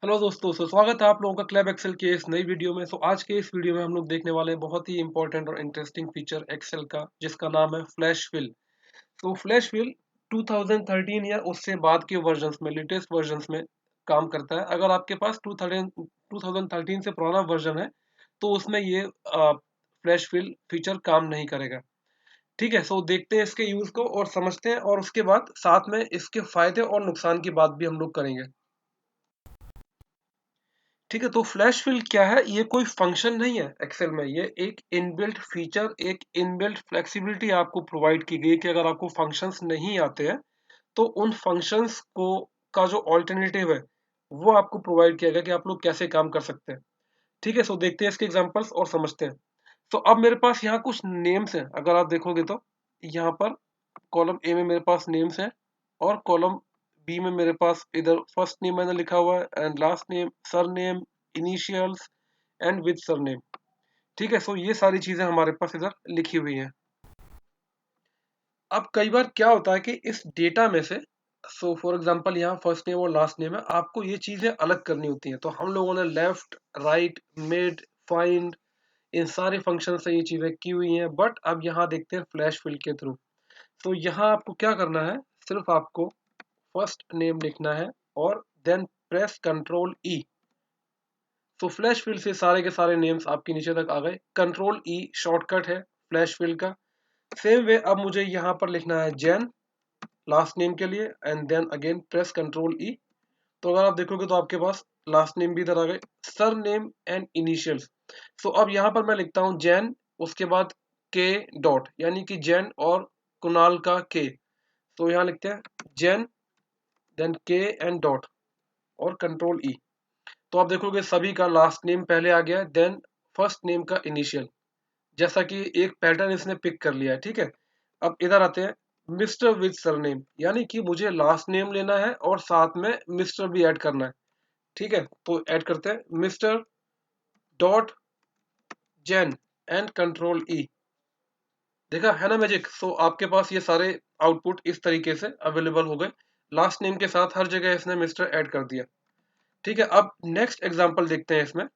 Hello दोस्तों, स्वागत है आप लोगों का क्लैब एक्सेल के इस नई वीडियो में। आज के इस वीडियो में हम लोग देखने वाले हैं बहुत ही इंपॉर्टेंट और इंटरेस्टिंग फीचर एक्सेल का, जिसका नाम है फ्लैश फिल। फ्लैश फिल 2013 या उससे बाद के वर्जन्स में, लेटेस्ट वर्जन्स में काम करता है। अगर आपके पास 2013 से पुराना वर्जन है तो उसमें ये फ्लैश फिल फीचर काम नहीं करेगा। ठीक है, देखते हैं इसके यूज को और समझते हैं, और उसके बाद साथ में इसके फायदे और नुकसान की बात भी हम लोग करेंगे। ठीक है, फ्लैश फिल क्या है? ये कोई फंक्शन नहीं है एक्सेल में, ये एक इनबिल्ट फीचर, एक इनबिल्ट फ्लेक्सिबिलिटी आपको प्रोवाइड की गई कि अगर आपको फंक्शंस नहीं आते हैं तो उन फंक्शंस को का जो ऑल्टरनेटिव है वो आपको प्रोवाइड किया गया कि आप लोग कैसे काम कर सकते हैं। ठीक है, देखते हैं इसके एग्जांपल्स और समझते हैं। अब मेरे पास यहाँ कुछ नेम्स हैं, अगर आप देखोगे तो यहाँ पर कॉलम ए में मेरे पास नेम्स हैं, और कॉलम बी में मेरे पास इधर फर्स्ट नेम मैंने लिखा हुआ है and last name, sir name, initials and with sir name. ठीक है, ये सारी चीजें हमारे पास इधर लिखी हुई हैं। अब कई बार क्या होता है कि इस डेटा में से, फॉर एग्जांपल यहाँ फर्स्ट नेम और लास्ट नेम है, आपको ये चीजें अलग करनी होती हैं। तो हम लोगों ने लेफ्ट, राइट, मिड, फाइंड, इन सारे फंक्शन से ये चीजें की हुई हैं। बट अब यहाँ देखते हैं फ्लैश फिल के थ्रू। यहाँ आपको क्या करना है, सिर्फ आपको फर्स्ट नेम लिखना है और then press control E. Flash fill से सारे के सारे नेम्स आपके नीचे तक आ गए। कंट्रोल ई शॉर्टकट है फ्लैश फिल का। सेम वे अब मुझे यहाँ पर लिखना है जैन लास्ट नेम के लिए, and then again press control E. अगर आप देखोगे तो आपके पास लास्ट नेम भी इधर आ गए, सर नेम एंड इनिशियल्स। अब यहाँ पर मैं लिखता हूँ जैन, उसके बाद के डॉट, यानी कि जैन और कुणाल का के। यहाँ लिखते हैं जैन, देन के एंड डॉट, और कंट्रोल ई। आप देखोगे सभी का लास्ट नेम पहले आ गया, देन फर्स्ट नेम का इनिशियल, जैसा कि एक पैटर्न इसने पिक कर लिया है। ठीक है, अब इधर आते हैं मिस्टर विद सरनेम, यानी कि मुझे लास्ट नेम लेना है और साथ में मिस्टर भी ऐड करना है। ठीक है, ऐड करते हैं Mr dot Jane and control E. देखा है ना मैजिक? आपके पास ये सारे आउटपुट इस तरीके से अवेलेबल हो गए। लास्ट नेम के साथ हर जगह इसने मिस्टर ऐड कर दिया। ठीक है, अब नेक्स्ट एग्जांपल देखते हैं इसमें।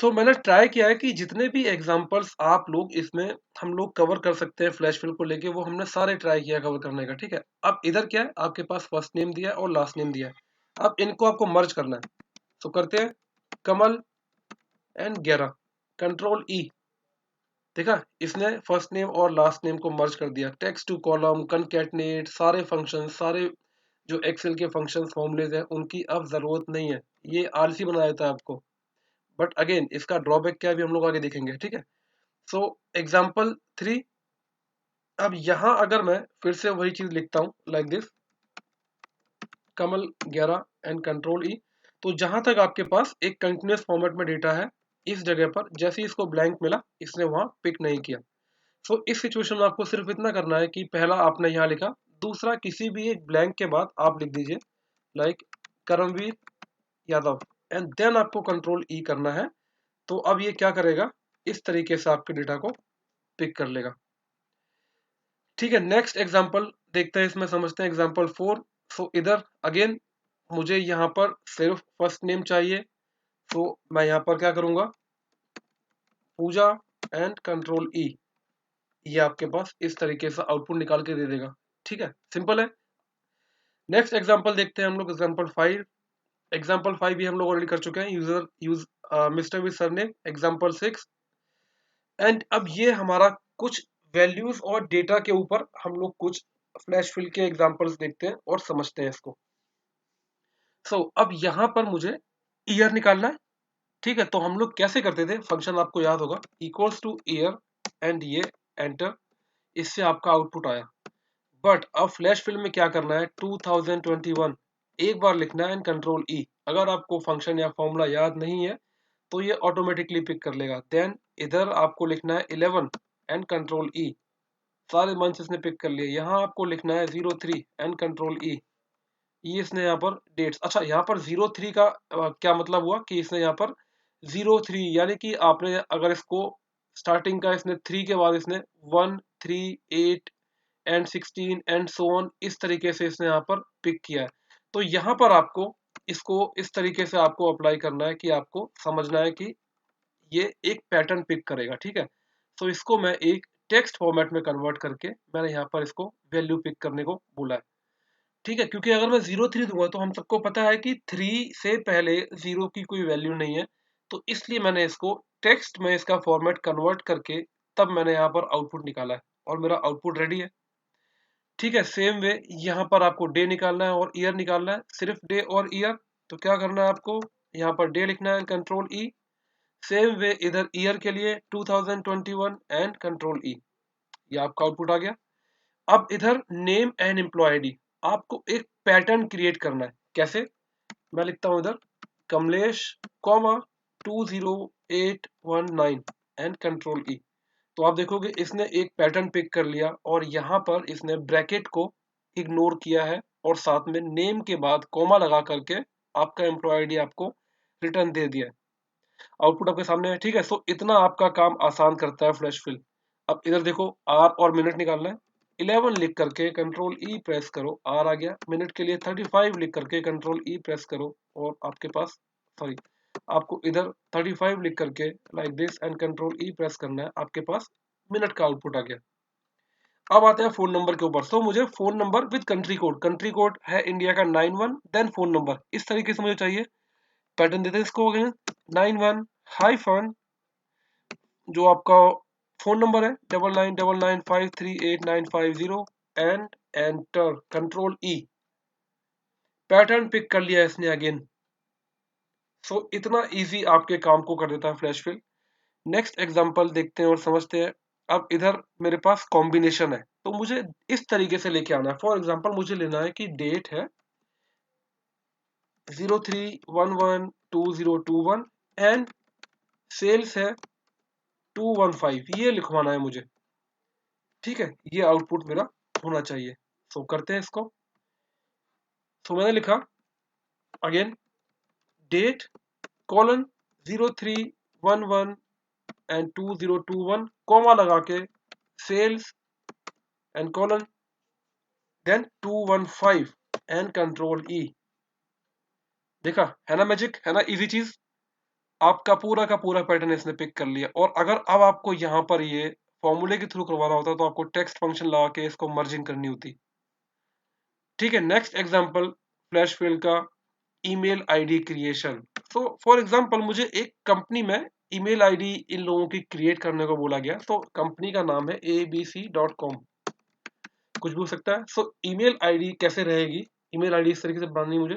मैंने ट्राई किया है कि जितने भी एग्जांपल्स आप लोग इसमें हम लोग कवर कर सकते हैं फ्लैश फिल को लेके, वो हमने सारे ट्राई किया कवर करने का। ठीक है, अब इधर क्या है, आपके पास फर्स्ट नेम दिया है और लास्ट नेम दिया है। अब इनको आपको मर्ज करना है। करते हैं कमल एंड गेरा, कंट्रोल ई। देखा, इसने फर्स्ट नेम और लास्ट नेम को मर्ज कर दिया। टेक्स्ट टू कॉलम, कनकैटनेट, सारे फंक्शन, सारे जो एक्सेल के फंक्शंस फॉर्मूलेज हैं उनकी अब जरूरत नहीं है। ये आलसी बना देता है आपको। बट अगेन इसका ड्रॉबैक क्या है भी हम लोग आगे देखेंगे। ठीक है, एग्जाम्पल 3। अब यहां अगर मैं फिर से वही चीज लिखता हूं like this, Kamal 11 and control ई। जहां तक आपके पास एक कंटिन्यूस फॉर्मेट में डेटा है, इस जगह पर जैसे ही इसको ब्लैंक मिला इसने वहां पिक नहीं किया। इस सिचुएशन में आपको सिर्फ इतना करना है कि पहला आपने यहाँ लिखा, दूसरा किसी भी एक ब्लैंक के बाद आप लिख दीजिए like Karamvir Yadav, and then आपको कंट्रोल ई करना है। अब ये क्या करेगा, इस तरीके से आपके डेटा को पिक कर लेगा। ठीक है, नेक्स्ट एग्जांपल देखते हैं, इसमें समझते हैं एग्जांपल 4। इधर अगेन मुझे यहाँ पर सिर्फ फर्स्ट नेम चाहिए। मैं यहाँ पर क्या करूंगा, पूजा एंड कंट्रोल ई। ये आपके पास इस तरीके से आउटपुट निकाल के दे देगा। ठीक है, सिंपल है। नेक्स्ट एग्जांपल देखते हैं हम लोग, एग्जांपल 5। एग्जांपल 5 भी हम लोग ऑलरेडी कर चुके हैं, user use mister with surname. Example 6, and अब ये हमारा कुछ वैल्यूज और डेटा के ऊपर हम लोग कुछ फ्लैश फिल के एग्जांपल्स देखते हैं और समझते हैं इसको। अब यहाँ पर मुझे ईयर निकालना है। ठीक है, हम लोग कैसे करते थे, फंक्शन आपको याद होगा, इक्वल्स टू ईयर एंड ये एंटर, इससे आपका आउटपुट आया। बट अब फ्लैश फिल में क्या करना है, 2021 एक बार लिखना है एंड कंट्रोल ई। अगर आपको फंक्शन या फॉर्मूला याद नहीं है तो ये ऑटोमेटिकली पिक कर लेगा। देन इधर आपको लिखना है 11 एंड कंट्रोल ई, सारे मंथ्स इसने पिक कर लिए। यहाँ आपको लिखना है 03 एंड कंट्रोल ई, ये इसने यहाँ पर डेट्स। अच्छा, यहाँ पर 03 का क्या मतलब हुआ कि इसने यहाँ पर 03, यानी कि आपने अगर इसको स्टार्टिंग का इसने 3 के बाद इसने 1, 3, 8 एंड 16 एंड सो ऑन, इस तरीके से इसने यहाँ पर पिक किया है। तो यहाँ पर आपको इसको इस तरीके से आपको अप्लाई करना है कि आपको समझना है कि ये एक पैटर्न पिक करेगा, ठीक है। तो इसको मैं एक टेक्स्ट फॉर्मेट में कन्वर्ट करके मैंने यहाँ पर इसको वैल्यू पिक करने को बोला है, ठीक है। क्योंकि अगर मैं 03 दूंगा तो हम सबको पता है कि 3 से पहले 0 की कोई वैल्यू नहीं है, तो इसलिए मैंने इसको टेक्स्ट में इसका फॉर्मेट कन्वर्ट करके तब मैंने यहाँ पर आउटपुट निकाला है और मेरा आउटपुट रेडी है, ठीक है। सेम वे यहाँ पर आपको डे निकालना है और ईयर निकालना है, सिर्फ डे और ईयर। तो क्या करना है आपको, यहाँ पर डे लिखना है, कंट्रोल ई। सेम वे इधर ईयर के लिए 2021 एंड कंट्रोल ई, ये आपका आउटपुट आ गया। अब इधर नेम एंड एम्प्लॉय आईडी, आपको एक पैटर्न क्रिएट करना है। कैसे, मैं लिखता हूं इधर कमलेश कॉमा 20819 एंड कंट्रोल ई। तो आप देखोगे इसने एक पैटर्न पिक कर लिया और यहाँ पर इसने ब्रैकेट को इग्नोर किया है और साथ में नेम के बाद कॉमा लगा करके आपका एम्प्लॉय आईडी आपको रिटर्न दे दिया है। आउटपुट आपके सामने है, ठीक है। सो इतना आपका काम आसान करता है फ्लैश फिल। अब इधर देखो आर और मिनट निकालना है, 11 लिख करके कंट्रोल ई प्रेस करो, आर आ गया। मिनट के लिए 35 लिख करके कंट्रोल ई प्रेस करो और आपके पास, सॉरी, आपको इधर 35 लिख करके like this and control E press करना है, आपके पास मिनट का आउटपुट आ गया। अब आते हैं फोन नंबर के ऊपर। सो मुझे phone number with country code है इंडिया का 91, देन फोन नंबर इस तरीके से मुझे चाहिए। पैटर्न देते हैं इसको, 91 हाइफन जो आपका फोन नंबर है 9999538950 and enter control E. Pattern pick कर लिया इसने अगेन। सो इतना इजी आपके काम को कर देता है फ्लैश फिल। नेक्स्ट एग्जांपल देखते हैं और समझते हैं। अब इधर मेरे पास कॉम्बिनेशन है तो मुझे इस तरीके से लेके आना है। फॉर एग्जांपल मुझे लेना है कि डेट है 03112021 एंड सेल्स है 215, ये लिखवाना है मुझे, ठीक है। ये आउटपुट मेरा होना चाहिए। सो करते हैं इसको। सो मैंने लिखा again date colon 0311 and 2021 comma लगा के cells and colon then 215 and control E. देखा है ना मैजिक, है ना इजी चीज। आपका पूरा का पूरा पैटर्न इसने पिक कर लिया। और अगर अब आपको यहाँ पर ये फॉर्मूले के थ्रू करवाना होता तो आपको टेक्स्ट फंक्शन लगा के इसको मर्जिंग करनी होती, ठीक है। नेक्स्ट एग्जांपल फ्लैश फिल का ईमेल आईडी क्रिएशन। तो फॉर एग्जांपल मुझे एक कंपनी में ईमेल आईडी इन लोगों की क्रिएट करने को बोला गया। तो कंपनी का नाम है abc.com, कुछ भी हो सकता है। सो ईमेल आईडी कैसे रहेगी, ईमेल आईडी इस तरीके से बनानी मुझे,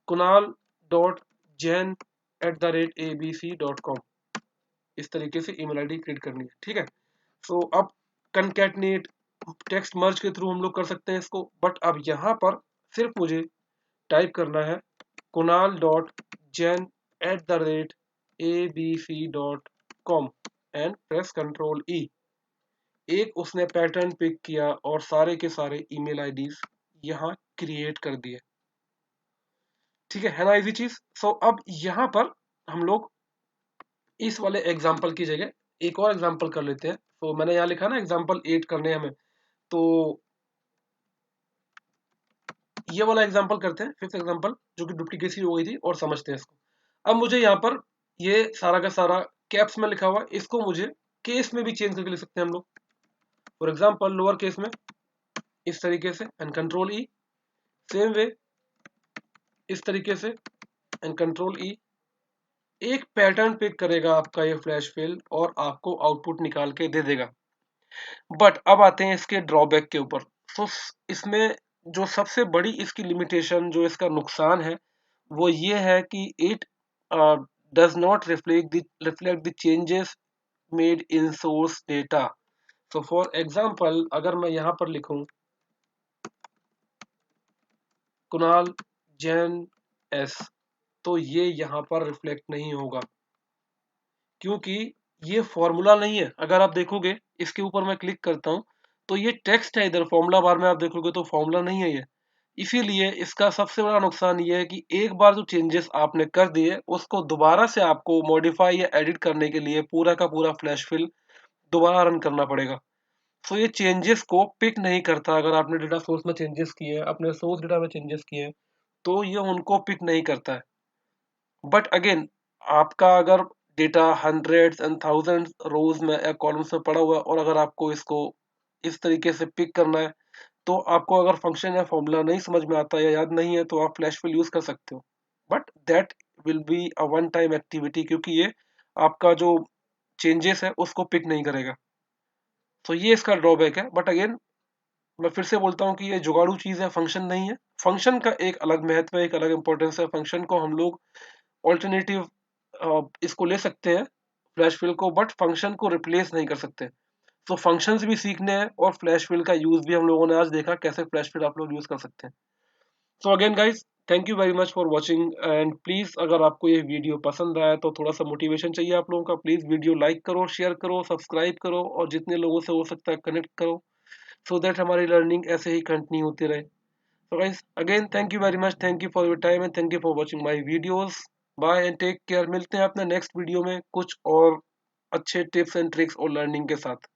kunal.jain@abc.com, इस तरीके से ईमेल आईडी क्रिएट करनी है, ठीक है। सो अब कंकैटनेट टेक्स्ट मर्ज के थ्रू हम लोग कर सकते हैं इसको, बट अब यहाँ पर सिर्फ मुझे टाइप करना है kunal.jain@abc.com एंड प्रेस कंट्रोल ई। एक उसने पैटर्न पिक किया और सारे के सारे ईमेल आईडीज यहाँ क्रिएट कर दिए, ठीक है ना इजी चीज। सो अब यहाँ पर हम लोग इस वाले एग्जाम्पल की जगह एक और एग्जाम्पल कर लेते हैं। तो मैंने यहाँ लिखा ना एग्जाम्पल 8 करने हैं हमें, तो ये वाला एग्जाम्पल करते हैं, फिफ्थ एग्जाम्पल जो कि डुप्लीकेसी हो गई थी, और समझते हैं इसको। अब मुझे यहाँ पर ये सारा का सारा कैप्स में लिखा हुआ, इसको मुझे केस में भी चेंज करके लिख सकते हैं हम लोग। फॉर एग्जाम्पल लोअर केस में इस तरीके से and control E, same way इस तरीके से एंड कंट्रोल ई। एक पैटर्न पिक करेगा आपका ये फ्लैश फिल और आपको आउटपुट निकाल के दे देगा। बट अब आते हैं इसके ड्रॉबैक के ऊपर। तो इसमें जो सबसे बड़ी इसकी लिमिटेशन, जो इसका नुकसान है, वो ये है कि it does not reflect the changes made in source data. तो फॉर एग्जांपल अगर मैं यहाँ पर लिखूं कुणाल जैन एस, तो ये यहाँ पर रिफ्लेक्ट नहीं होगा क्योंकि ये फॉर्मूला नहीं है। अगर आप देखोगे इसके ऊपर मैं क्लिक करता हूँ तो ये टेक्स्ट है, इधर फॉर्मूला बार में आप देखोगे तो फॉर्मूला नहीं है ये। इसीलिए इसका सबसे बड़ा नुकसान ये है कि एक बार जो चेंजेस आपने कर दिए उसको दोबारा से आपको मॉडिफाई या एडिट करने के लिए पूरा का पूरा फ्लैश फिल दोबारा रन करना पड़ेगा। सो ये चेंजेस को पिक नहीं करता। अगर आपने डेटा सोर्स में चेंजेस किए हैं, अपने सोर्स डेटा में चेंजेस किए हैं, तो ये उनको पिक नहीं करता है। बट अगेन, आपका अगर डेटा हंड्रेड्स एंड थाउजेंड्स रोज में या कॉलम्स में पड़ा हुआ है और अगर आपको इसको इस तरीके से पिक करना है, तो आपको अगर फंक्शन या फॉर्मूला नहीं समझ में आता या याद नहीं है, तो आप फ्लैश फिल यूज कर सकते हो। But that will be a one time activity, क्योंकि ये आपका जो चेंजेस है उसको पिक नहीं करेगा। तो ये इसका ड्रॉबैक है। बट अगेन, मैं फिर से बोलता हूँ कि ये जुगाड़ू चीज है, फंक्शन नहीं है। फंक्शन का एक अलग महत्व है, एक अलग इंपॉर्टेंस है। फंक्शन को हम लोग ऑल्टरनेटिव इसको ले सकते हैं, फ्लैश फिल को, बट फंक्शन को रिप्लेस नहीं कर सकते। तो फंक्शंस भी सीखने हैं और फ्लैश फिल का यूज भी हम लोगों ने आज देखा कैसे फ्लैश फिल आप लोग यूज कर सकते हैं। So again guys, thank you very much for watching. And please, अगर आपको ये वीडियो पसंद आया तो थोड़ा सा मोटिवेशन चाहिए आप लोगों का, प्लीज वीडियो लाइक करो, शेयर करो, सब्सक्राइब करो और जितने लोगों से हो सकता है कनेक्ट करो, सो दैट हमारी लर्निंग ऐसे ही कंटिन्यू होती रहे। So guys, again thank you very much, thank you for your time and thank you for watching my videos. Bye and take care। मिलते हैं अपने नेक्स्ट वीडियो में कुछ और अच्छे टिप्स एंड ट्रिक्स और लर्निंग के साथ।